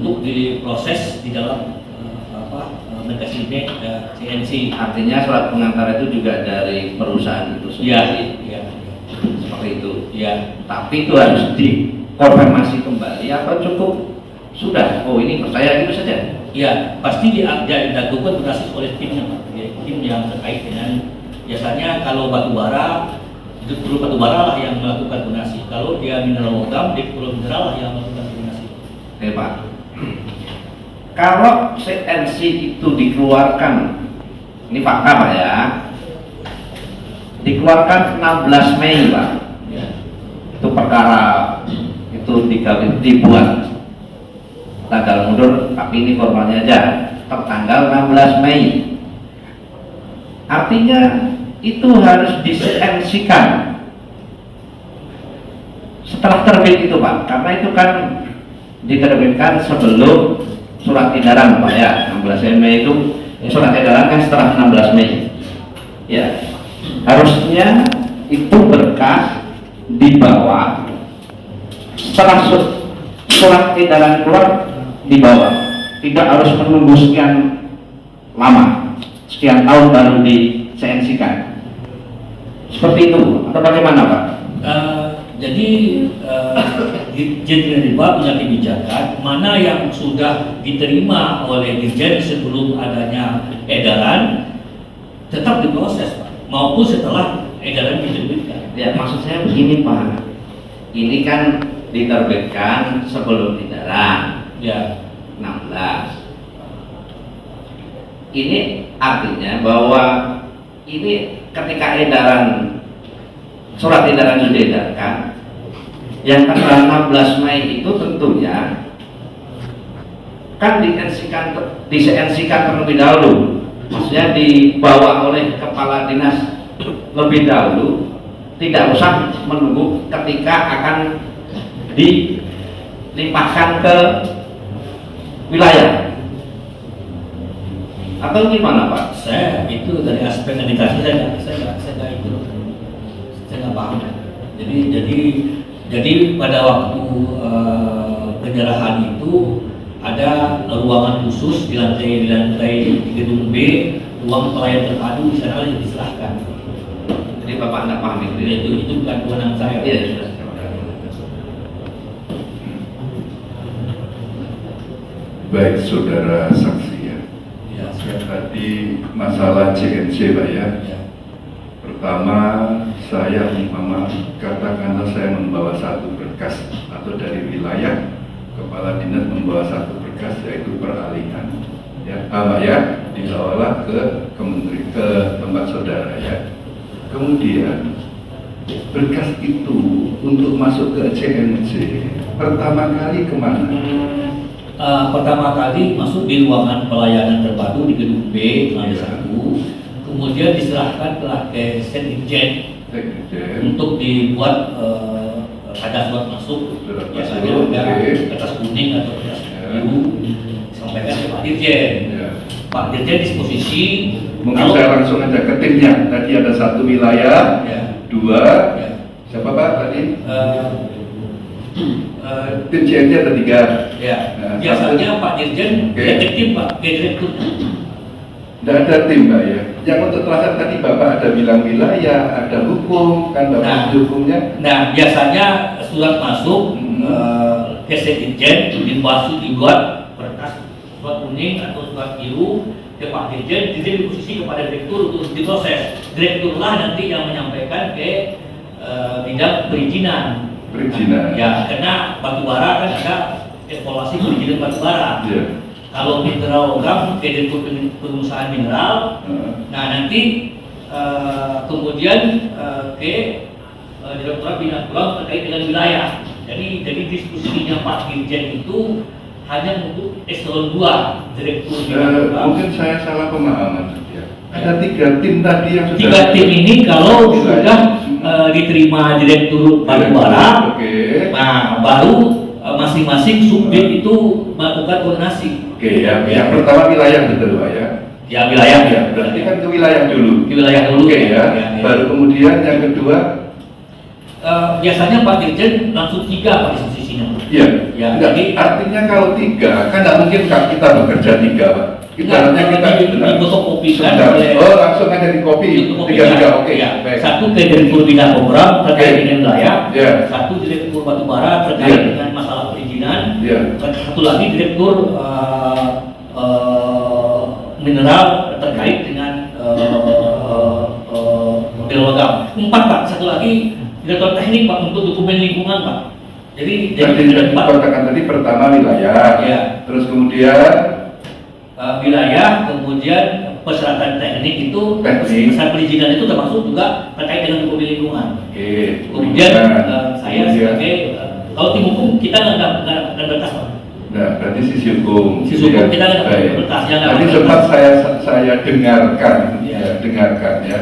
untuk diproses di dalam mekanisme CNC. Artinya surat pengantar itu juga dari perusahaan itu sendiri. Iya. Seperti itu. Iya. Tapi itu harus dikonfirmasi kembali atau cukup sudah? Oh ini percaya gitu saja? Ya, pasti dilakukan berbasis oleh timnya, Pak. Ya, tim yang terkait dengan biasanya kalau batu bara, itu perlu batu bara lah yang melakukan donasi. Kalau dia mineral logam, dia perlu mineral lah yang melakukan donasi. Oke Pak. Kalau CNC itu dikeluarkan, ini fakta Pak ya, dikeluarkan 16 Mei Pak. Ya. Itu perkara itu dibuat tanggal mundur, tapi ini formalnya aja tertanggal 16 Mei. Artinya itu harus di-CNC-kan setelah terbit itu Pak, karena itu kan diterbitkan sebelum surat edaran Pak ya. 16 Mei itu surat edaran kan setelah 16 Mei ya. Harusnya itu berkas dibawa setelah surat edaran keluar, dibawa, tidak harus menunggu sekian lama, sekian tahun baru di CNC-kan. Seperti itu atau bagaimana Pak? Jadi Dirjen Riba punya kebijakan mana yang sudah diterima oleh Dirjen sebelum adanya edaran tetap diproses Pak, maupun setelah edaran diterbitkan. Ya maksud saya begini Pak, ini kan diterbitkan sebelum edaran Ya. 16. Ini artinya bahwa ini ketika surat edaran sudah diedarkan, yang tanggal 16 Mei itu tentunya kan di-CNC-kan terlebih dahulu, maksudnya dibawa oleh kepala dinas lebih dahulu, tidak usah menunggu ketika akan dilimpahkan ke wilayah. Atau gimana Pak? Saya itu dari aspek administrasi saya nggak paham. Jadi pada waktu penyerahan itu ada ruangan khusus di lantai di gedung B, ruang pelayan terpadu di sana yang diserahkan. Jadi Bapak nggak paham itu? Itu bukan kewenangan saya. Iya sudah. Baik saudara saksi ya. Ya. Yang tadi masalah CNC Pak ya. Ya. Pertama saya umpama katakanlah saya membawa satu berkas atau dari wilayah kepala dinas membawa satu berkas yaitu peralihan ya, Pak ya, dibawalah ke tempat saudara ya. Kemudian berkas itu untuk masuk ke CNC pertama kali kemana? Pertama kali masuk di ruangan pelayanan terpadu di gedung B lantai 1, kemudian diserahkan ke Sekjen untuk dibuat ada surat masuk, biasanya ada kertas kuning atau kertas biru, disampaikan ke Pak Dirjen. Pak Dirjen disposisi. Mungkin saya langsung aja ke timnya. Tadi ada satu wilayah, dua, siapa Pak tadi? Tim CNC ada 3. Ya, biasanya Pak Dirjen ada tim Pak, direktur. Tidak ada tim Pak ya. Yang untuk terasa tadi Bapak ada bilang wilayah, ada hukum, kan Bapak hukumnya. Nah, biasanya surat masuk ke Sekjen dibuat berkas surat kuning atau surat biru ke Pak Dirjen, Dirjen posisi kepada direktur untuk diproses. Direkturlah nanti yang menyampaikan ke bidang perizinan. Ya, karena batu bara kan ada evaluasi perizinan batu bara. Kalau mineral logam ke direktur pengusahaan mineral, nah nanti kemudian ke direktorat bina tulang terkait dengan wilayah. Jadi diskusinya Pak Dirjen itu hanya untuk eselon 2 direktur bina tulang. Mungkin saya salah pemahaman ya. Ada 3 tim tadi yang sudah. 3 tim ini kalau sudah diterima direktur batubara, nah baru masing-masing subdit itu melakukan koordinasi. Oke, yang pertama wilayah betul Pak ya. Ya wilayah ya. Berarti kan ke wilayah dulu. Ke wilayah dulu. Oke ya. Baru kemudian yang kedua. Biasanya Pak Dirjen langsung 3 Pak di sisi posisinya. Iya. Ya, Enggak, jadi- artinya kalau 3 kan nggak mungkin kita bekerja 3 Pak. Ibaratnya kita difotokopikan Sudah. oleh Oh, langsung aja di copy 3 oke. Ya. Baik. Satu ke direktur bina program terkait Oke. dengan wilayah, Ya. satu direktur batubara terkait Ya. dengan masalah perizinan, Ya. satu lagi direktur mineral terkait dengan model logam. 4 Pak, satu lagi direktur teknik Pak untuk dokumen lingkungan Pak. Jadi Tadi ada 4 katakan tadi pertama wilayah, Ya. terus kemudian wilayah, kemudian persyaratan teknik itu, Teknik. persyaratan perizinan itu termasuk juga terkait dengan dokumen lingkungan. oke, Kemudian saya sebagai kalau tim hukum kita nggak berkas Pak. nah berarti sisi hukum. Sisi hukum kita nggak Baik. berkas, yang nggak Tadi berkas. sempat saya dengarkan, Ya. ya, dengarkan ya.